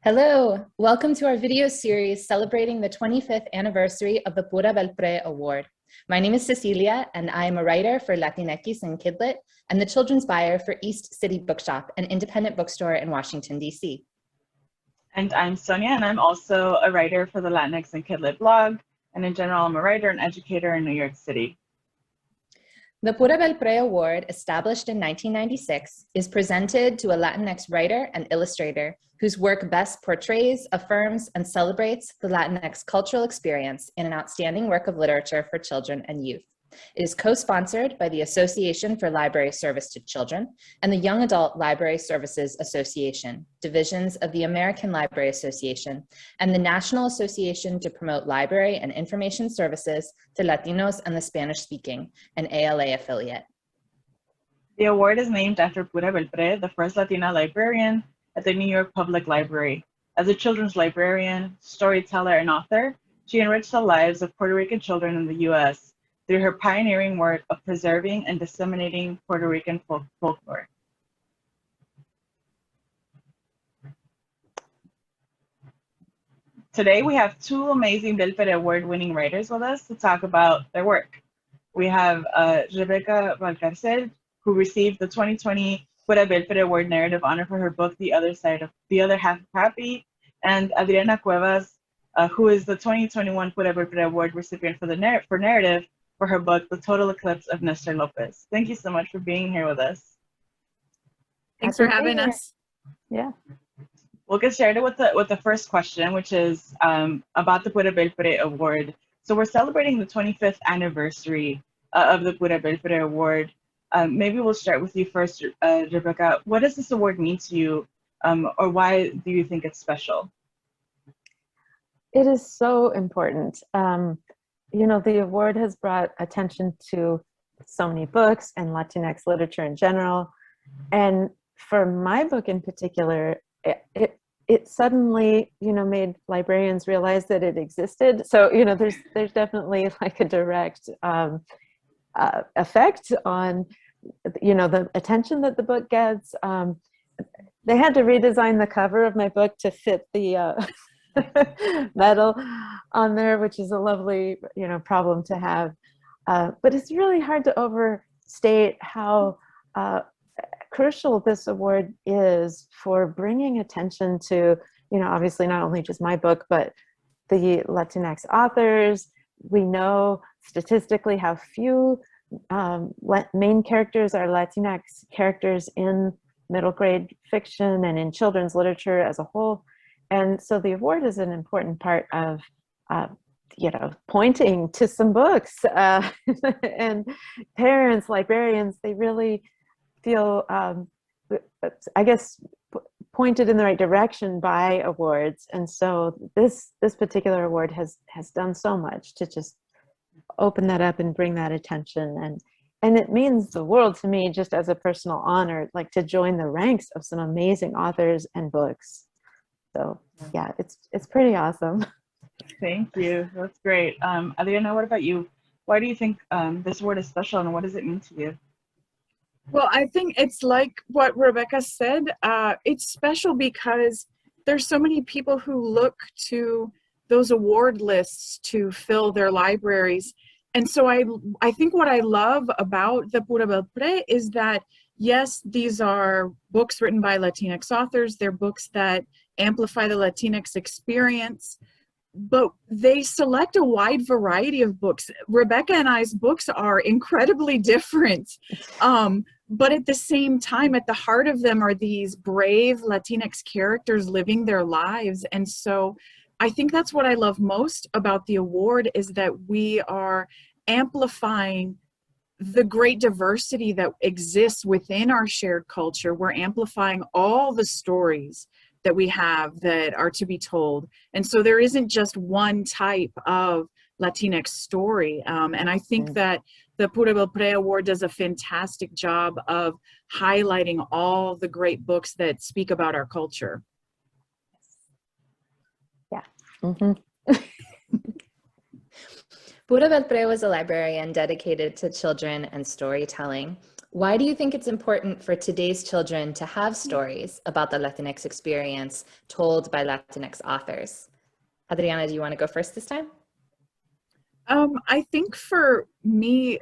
Hello, welcome to our video series celebrating the 25th anniversary of the Pura Belpre Award. My name is Cecilia, and I am a writer for Latinxs and Kidlit, and the children's buyer for East City Bookshop, an independent bookstore in Washington, D.C. And I'm Sonia, and I'm also a writer for the Latinx and Kidlit blog, and in general, I'm a writer and educator in New York City. The Pura Belpre Award, established in 1996, is presented to a Latinx writer and illustrator whose work best portrays, affirms, and celebrates the Latinx cultural experience in an outstanding work of literature for children and youth. It is co-sponsored by the Association for Library Service to Children and the Young Adult Library Services Association, divisions of the American Library Association, and the National Association to Promote Library and Information Services to Latinos and the Spanish-speaking, an ALA affiliate. The award is named after Pura Belpré, the first Latina librarian at the New York Public Library. As a children's librarian, storyteller, and author, she enriched the lives of Puerto Rican children in the U.S. through her pioneering work of preserving and disseminating Puerto Rican folklore. Today, we have two amazing Belpre Award-winning writers with us to talk about their work. We have Rebecca Balcarcel, who received the 2020 Pura Belpre Award narrative honor for her book, The Other Half of Happy, and Adrianna Cuevas, who is the 2021 Pura Belpre Award recipient for narrative for her book, The Total Eclipse of Nestor Lopez. Thank you so much for being here with us. Thanks for having us. Yeah. We'll get started with the first question, which is about the Pura Belpre Award. So we're celebrating the 25th anniversary of the Pura Belpre Award. Maybe we'll start with you first, Rebecca. What does this award mean to you, or why do you think it's special? It is so important. You know, the award has brought attention to so many books and Latinx literature in general. And for my book in particular, it suddenly, you know, made librarians realize that it existed. So, you know, there's definitely like a direct effect on, you know, the attention that the book gets. They had to redesign the cover of my book to fit the medal on there, which is a lovely, you know, problem to have. But it's really hard to overstate how crucial this award is for bringing attention to, you know, obviously not only just my book, but the Latinx authors. We know statistically how few main characters are Latinx characters in middle grade fiction and in children's literature as a whole. And so the award is an important part of, you know, pointing to some books and parents, librarians, they really feel, I guess, pointed in the right direction by awards. And so this particular award has done so much to just open that up and bring that attention. And it means the world to me, just as a personal honor, like to join the ranks of some amazing authors and books. So yeah, it's pretty awesome. Thank you. That's great. Adriana, what about you? Why do you think this award is special, and what does it mean to you? Well, I think it's like what Rebecca said. It's special because there's so many people who look to those award lists to fill their libraries. And so I think what I love about the Pura Belpre is that, yes, these are books written by Latinx authors. They're books that amplify the Latinx experience, but they select a wide variety of books. Rebecca and I's books are incredibly different, but at the same time, at the heart of them are these brave Latinx characters living their lives. And so I think that's what I love most about the award, is that we are amplifying the great diversity that exists within our shared culture. We're amplifying all the stories that we have that are to be told. And so there isn't just one type of Latinx story. And I think that the Pura Belpre Award does a fantastic job of highlighting all the great books that speak about our culture. Yeah. Mm-hmm. Pura Belpre was a librarian dedicated to children and storytelling. Why do you think it's important for today's children to have stories about the Latinx experience told by Latinx authors? Adriana, do you want to go first this time? I think for me,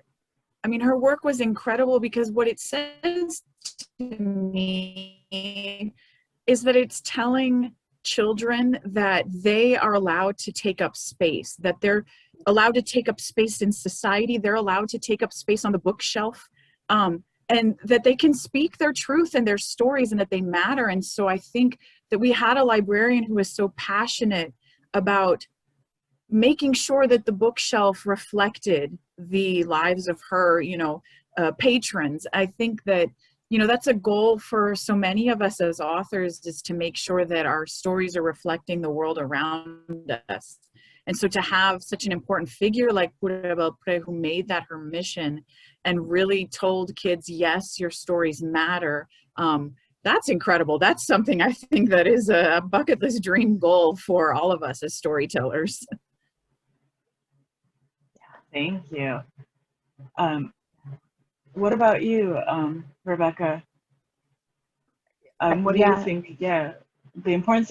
I mean, her work was incredible because what it says to me is that it's telling children that they are allowed to take up space, that they're allowed to take up space in society, they're allowed to take up space on the bookshelf, and that they can speak their truth and their stories and that they matter. And so I think that we had a librarian who was so passionate about making sure that the bookshelf reflected the lives of her, patrons. I think that, that's a goal for so many of us as authors, is to make sure that our stories are reflecting the world around us. And so to have such an important figure like Pura Belpré, who made that her mission and really told kids, yes, your stories matter, that's incredible. That's something I think that is a bucket list dream goal for all of us as storytellers. Thank you. What about you, Rebecca? What do you think? Yeah, the importance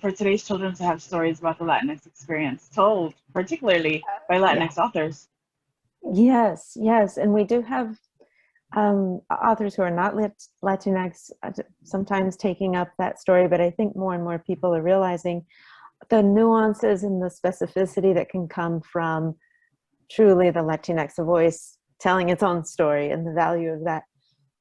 for today's children to have stories about the Latinx experience told, particularly by Latinx authors. Yes, and we do have authors who are not Latinx sometimes taking up that story, but I think more and more people are realizing the nuances and the specificity that can come from truly the Latinx voice telling its own story and the value of that.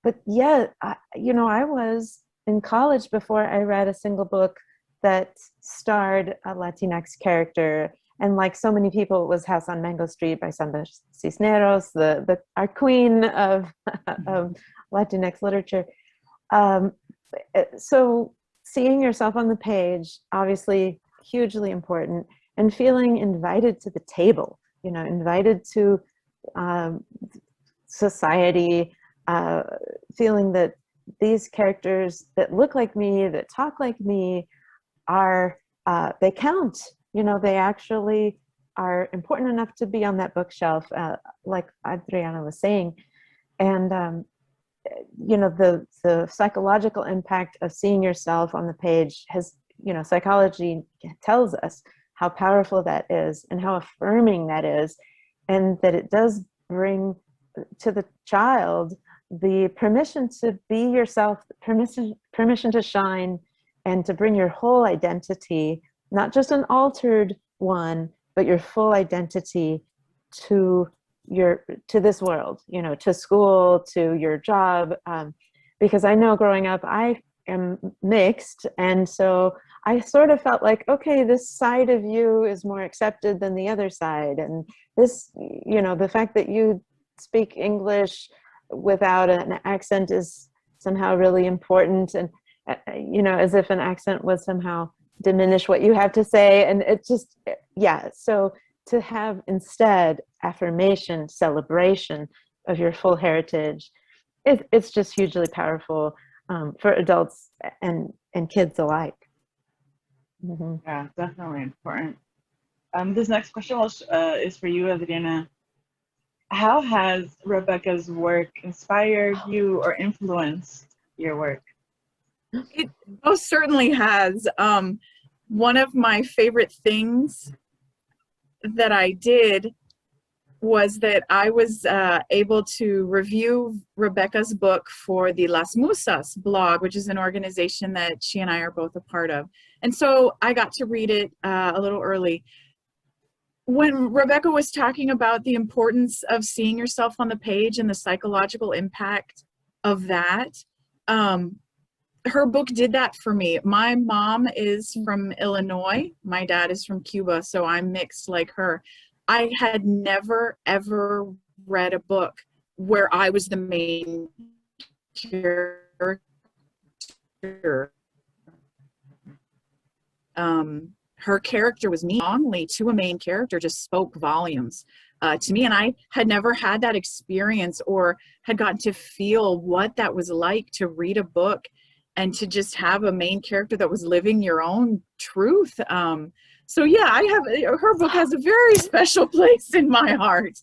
But yeah, I was in college before I read a single book that starred a Latinx character. And like so many people, it was House on Mango Street by Sandra Cisneros, our queen of, of Latinx literature. So seeing yourself on the page, obviously hugely important, and feeling invited to the table, invited to society, feeling that these characters that look like me, that talk like me, are, they count. They actually are important enough to be on that bookshelf, like Adriana was saying. And, the psychological impact of seeing yourself on the page has, psychology tells us how powerful that is and how affirming that is, and that it does bring to the child the permission to be yourself, permission to shine, and to bring your whole identity, not just an altered one, but your full identity to this world, to school, to your job. Because I know growing up, I am mixed. And so I sort of felt like, okay, this side of you is more accepted than the other side. And this, the fact that you speak English without an accent is somehow really important. And, as if an accent would somehow diminish what you have to say. And it just, so to have instead affirmation, celebration of your full heritage, it's just hugely powerful for adults and kids alike. Mm-hmm. Yeah, definitely important. This next question is for you, Adriana. How has Rebecca's work inspired you or influenced your work? It most certainly has. One of my favorite things that I did was that I was able to review Rebecca's book for the Las Musas blog, which is an organization that she and I are both a part of. And so I got to read it a little early. When Rebecca was talking about the importance of seeing yourself on the page and the psychological impact of that, her book did that for me. My mom is from Illinois. My dad is from Cuba, so I'm mixed like her. I had never, ever read a book where I was the main character. Her character was me, wrongly to a main character, just spoke volumes to me. And I had never had that experience or had gotten to feel what that was like to read a book and to just have a main character that was living your own truth. So yeah, I have, her book has a very special place in my heart,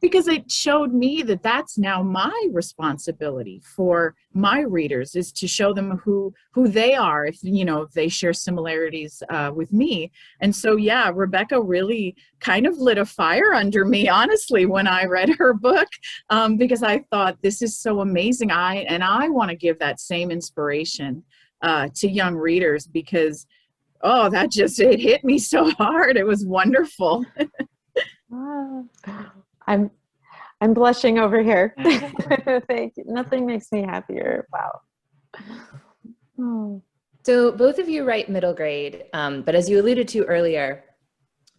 because it showed me that that's now my responsibility for my readers, is to show them who they are, if you know, if they share similarities with me. And so yeah, Rebecca really kind of lit a fire under me, honestly, when I read her book, because I thought, this is so amazing. I want to give that same inspiration to young readers, because oh, that just, it hit me so hard. It was wonderful. Ah, I'm blushing over here. Thank you. Nothing makes me happier. Wow. Oh. So both of you write middle grade, but as you alluded to earlier,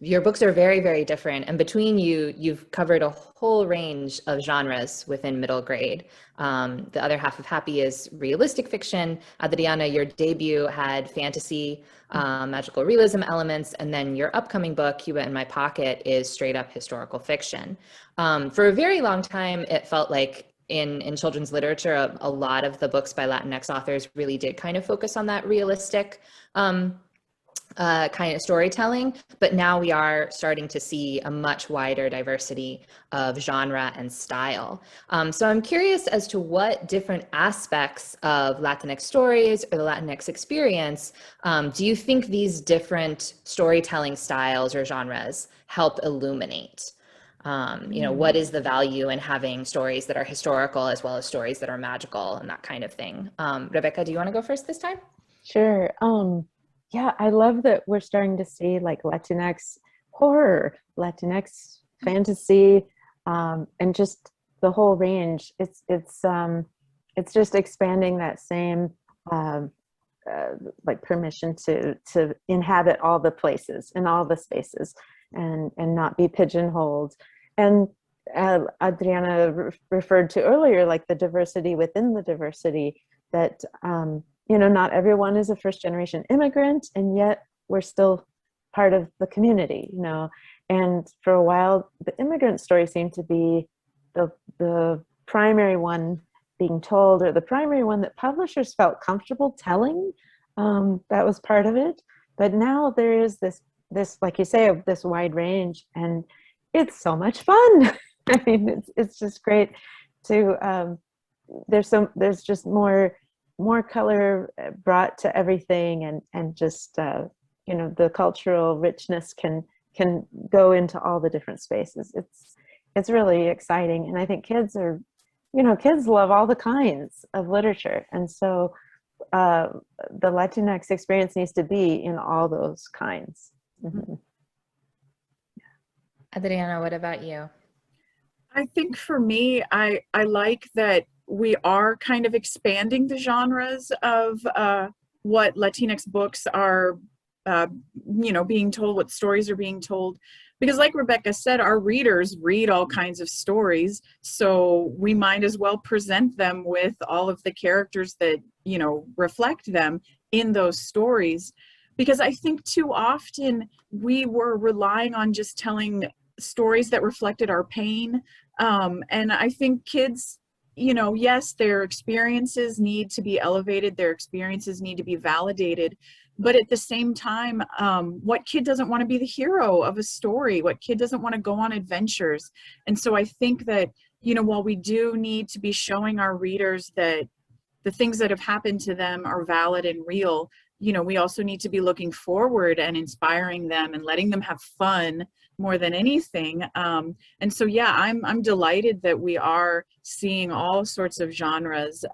your books are very, very different. And between you, you've covered a whole range of genres within middle grade. The other half of Happy is realistic fiction. Adrianna, your debut had fantasy, magical realism elements. And then your upcoming book, Cuba in My Pocket, is straight up historical fiction. For a very long time, it felt like in children's literature, a lot of the books by Latinx authors really did kind of focus on that realistic kind of storytelling, but now we are starting to see a much wider diversity of genre and style. So I'm curious as to what different aspects of Latinx stories or the Latinx experience do you think these different storytelling styles or genres help illuminate? You know, what is the value in having stories that are historical as well as stories that are magical and that kind of thing? Rebecca, do you want to go first this time? Sure. Yeah, I love that we're starting to see like Latinx horror, Latinx fantasy, and just the whole range. It's just expanding that same like permission to inhabit all the places and all the spaces, and not be pigeonholed. And Adrianna referred to earlier, like the diversity within the diversity, that you know, not everyone is a first generation immigrant, and yet we're still part of the community, you know. And for a while, the immigrant story seemed to be the primary one being told, or the primary one that publishers felt comfortable telling. That was part of it. But now there is this, like you say, of this wide range, and it's so much fun. I mean, it's just great to, there's just more color brought to everything, and just you know, the cultural richness can go into all the different spaces. It's really exciting, and I think kids are, you know, kids love all the kinds of literature, and so the Latinx experience needs to be in all those kinds. Mm-hmm. Adrianna, what about you? I think for me, I like that we are kind of expanding the genres of what Latinx books are, you know, being told, what stories are being told. Because like Rebecca said, our readers read all kinds of stories, so we might as well present them with all of the characters that, you know, reflect them in those stories. Because I think too often we were relying on just telling stories that reflected our pain. And I think kids, you know, yes, their experiences need to be elevated, their experiences need to be validated, but at the same time, what kid doesn't want to be the hero of a story? What kid doesn't want to go on adventures? And so I think that, you know, while we do need to be showing our readers that the things that have happened to them are valid and real, you know, we also need to be looking forward and inspiring them and letting them have fun more than anything. And so, yeah, I'm delighted that we are seeing all sorts of genres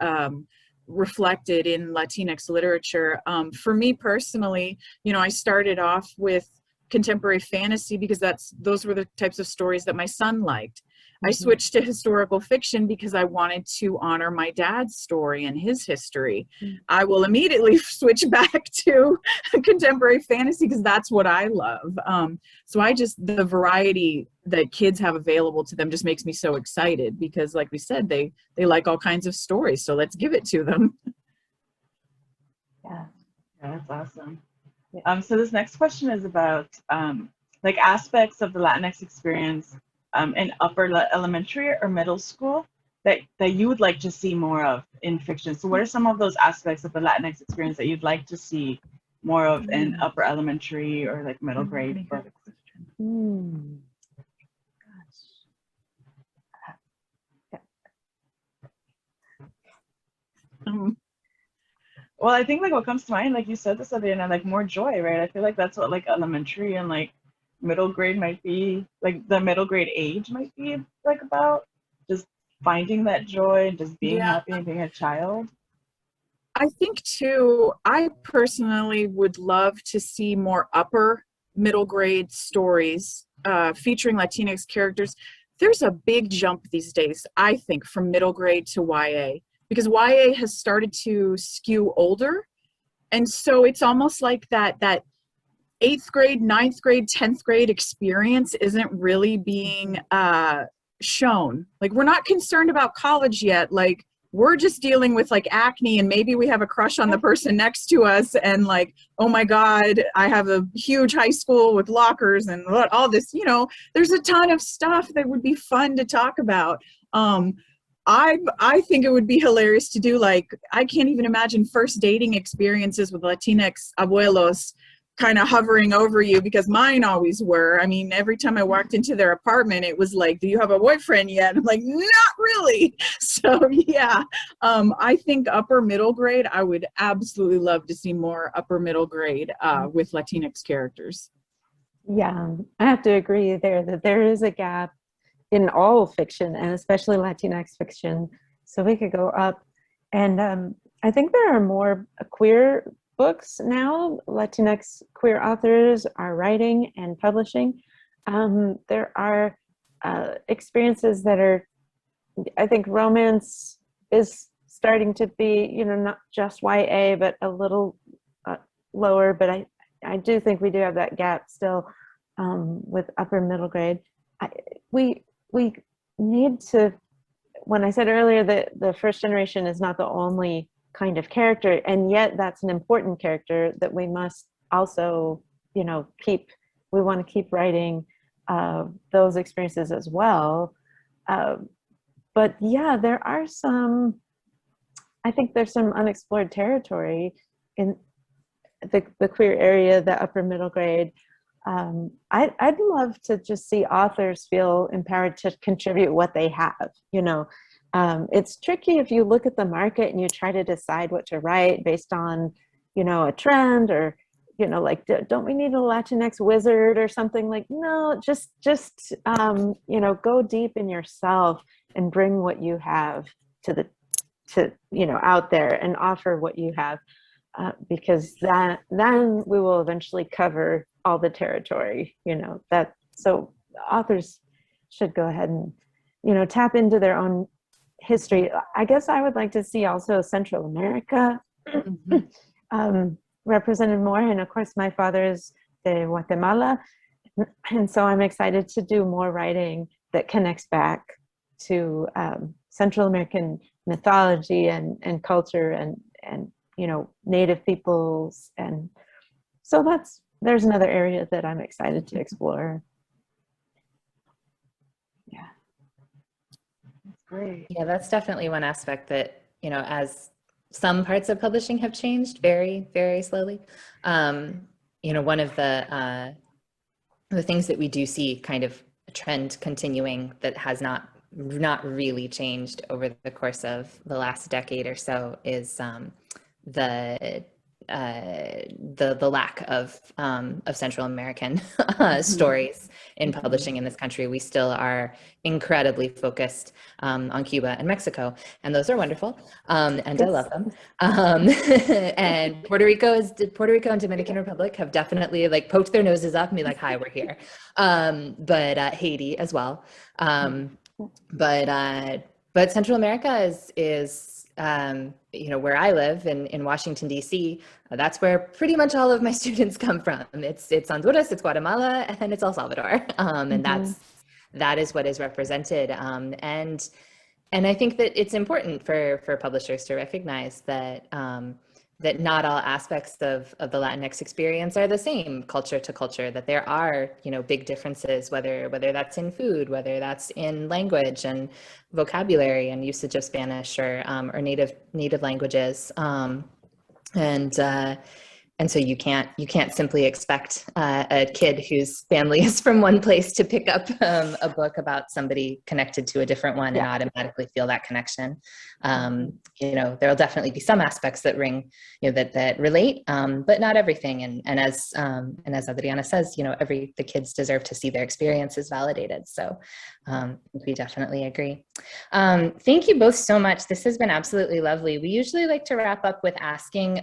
reflected in Latinx literature. For me personally, you know, I started off with contemporary fantasy because those were the types of stories that my son liked. I switched to historical fiction because I wanted to honor my dad's story and his history. I will immediately switch back to contemporary fantasy because that's what I love. So the variety that kids have available to them just makes me so excited because, like we said, they like all kinds of stories. So let's give it to them. Yeah, that's awesome. So this next question is about like aspects of the Latinx experience in upper elementary or middle school that you would like to see more of in fiction. So what are some of those aspects of the Latinx experience that you'd like to see more of an upper elementary or like middle grade book. Mm. Well, I think like what comes to mind, like you said this, Adriana, like more joy, right? I feel like that's what like elementary and like middle grade might be, like the middle grade age might be like about just finding that joy and just being Yeah. happy and being a child. I think too, I personally would love to see more upper middle grade stories featuring Latinx characters. There's a big jump these days, I think, from middle grade to YA, because YA has started to skew older. And so it's almost like that 8th grade, 9th grade, 10th grade experience isn't really being shown. Like, we're not concerned about college yet. Like, we're just dealing with like acne, and maybe we have a crush on the person next to us, and like, oh my God, I have a huge high school with lockers and all this, you know, there's a ton of stuff that would be fun to talk about. I think it would be hilarious to do, like, I can't even imagine first dating experiences with Latinx abuelos kind of hovering over you, because mine always were. I mean, every time I walked into their apartment, it was like, do you have a boyfriend yet? I'm like, not really. So yeah, I think upper middle grade, I would absolutely love to see more upper middle grade with Latinx characters. Yeah, I have to agree there that there is a gap in all fiction, and especially Latinx fiction. So we could go up. And I think there are more queer books now. Latinx queer authors are writing and publishing. There are experiences that are, I think romance is starting to be, you know, not just YA, but a little lower. But I do think we do have that gap still with upper middle grade. We need to, when I said earlier that the first generation is not the only kind of character, and yet that's an important character that we must also, you know, we want to keep writing those experiences as well. But yeah, there are I think there's some unexplored territory in the queer area, the upper middle grade. I'd love to just see authors feel empowered to contribute what they have, you know. It's tricky if you look at the market and you try to decide what to write based on, you know, a trend, or, you know, like, don't we need a Latinx wizard or something? Like, no, just you know, go deep in yourself and bring what you have to you know, out there and offer what you have, because then we will eventually cover all the territory, you know. That, so authors should go ahead and, you know, tap into their own history. I guess I would like to see also Central America represented more. And of course, my father is de Guatemala, and so I'm excited to do more writing that connects back to Central American mythology and culture and you know, Native peoples. And so there's another area that I'm excited to explore. Yeah. Great. Yeah, that's definitely one aspect that, you know, as some parts of publishing have changed very, very slowly. You know, one of the things that we do see kind of a trend continuing that has not really changed over the course of the last decade or so is the lack of Central American stories in publishing in this country. We still are incredibly focused on Cuba and Mexico, and those are wonderful, and I love them. And Puerto Rico and Dominican Republic have definitely like poked their noses up and be like, "Hi, we're here." But Haiti as well. But Central America is you know, where I live in Washington, D.C., that's where pretty much all of my students come from. It's Honduras, it's Guatemala, and it's El Salvador. And that is what is represented. And I think that it's important for publishers to recognize that that not all aspects of the Latinx experience are the same culture to culture, that there are, you know, big differences, whether that's in food, whether that's in language and vocabulary and usage of Spanish or native languages. And so you can't simply expect a kid whose family is from one place to pick up a book about somebody connected to a different one and automatically feel that connection. You know, there'll definitely be some aspects that ring, you know, that relate, but not everything. And as Adrianna says, you know, the kids deserve to see their experiences validated. So we definitely agree. Thank you both so much. This has been absolutely lovely. We usually like to wrap up with asking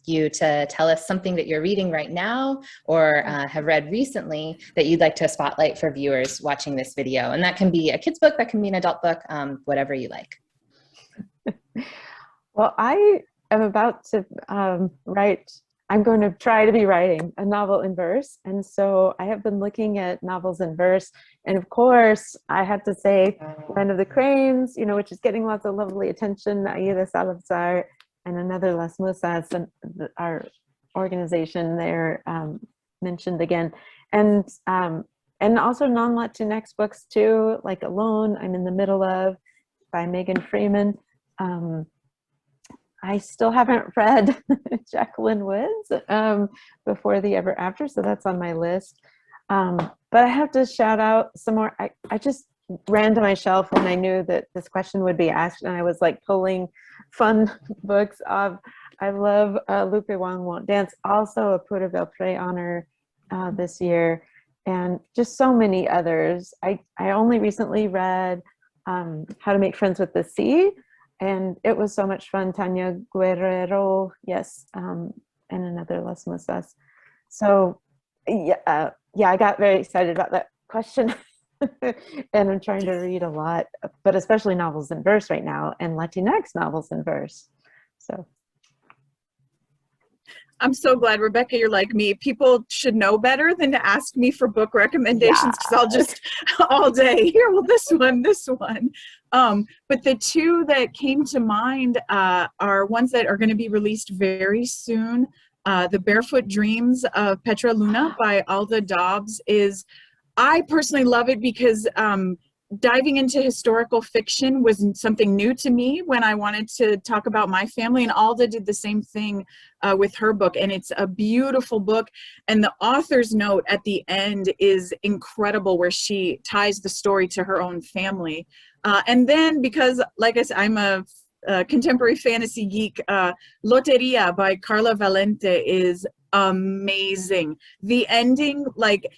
you to tell us something that you're reading right now or have read recently that you'd like to spotlight for viewers watching this video. And that can be a kid's book, that can be an adult book, whatever you like. Well, I am about to I'm going to try to be writing a novel in verse. And so I have been looking at novels in verse. And of course, I have to say, Land of the Cranes, you know, which is getting lots of lovely attention, Aida Salazar, and another Las Musas, and our organization there mentioned again. And also non-Latinx books too, like Alone, I'm in the middle of, by Megan Freeman. I still haven't read Jacqueline Woods, Before the Ever After, so that's on my list. But I have to shout out some more. I just ran to my shelf when I knew that this question would be asked, and I was like pulling fun books off. I love Lupe Wong Won't Dance, also a Pura Belpre honor this year, and just so many others. I only recently read How to Make Friends with the Sea, and it was so much fun. Tanya Guerrero, yes, and another Las Musas. So yeah, I got very excited about that question. And I'm trying to read a lot, but especially novels in verse right now, and Latinx novels in verse. So I'm so glad, Rebecca, you're like me. People should know better than to ask me for book recommendations, because I'll just all day, here, well, this one. But the two that came to mind are ones that are going to be released very soon. The Barefoot Dreams of Petra Luna by Alda Dobbs I personally love it because diving into historical fiction was something new to me when I wanted to talk about my family, and Alda did the same thing with her book, and it's a beautiful book, and the author's note at the end is incredible, where she ties the story to her own family. And then, because like I said, I'm a contemporary fantasy geek, Loteria by Carla Valente is amazing. The ending, like,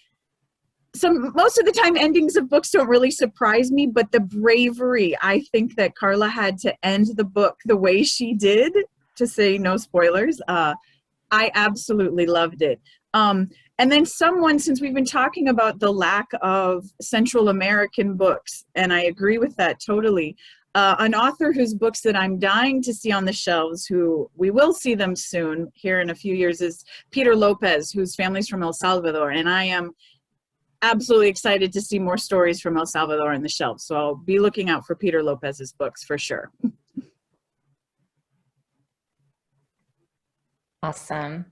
most of the time endings of books don't really surprise me, but the bravery I think that Carla had to end the book the way she did, to say no spoilers, I absolutely loved it. And then since we've been talking about the lack of Central American books, and I agree with that totally, an author whose books that I'm dying to see on the shelves, who we will see them soon here in a few years, is Peter Lopez, whose family's from El Salvador, and I am absolutely excited to see more stories from El Salvador on the shelf. So I'll be looking out for Peter Lopez's books for sure. Awesome.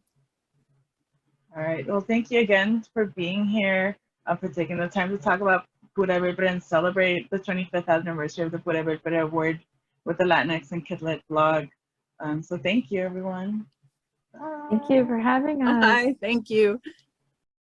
All right. Well, thank you again for being here, for taking the time to talk about Pura Belpre and celebrate the 25th anniversary of the Pura Belpre Award with the Latinx and Kidlit blog. So thank you, everyone. thank you for having us. Bye. Thank you.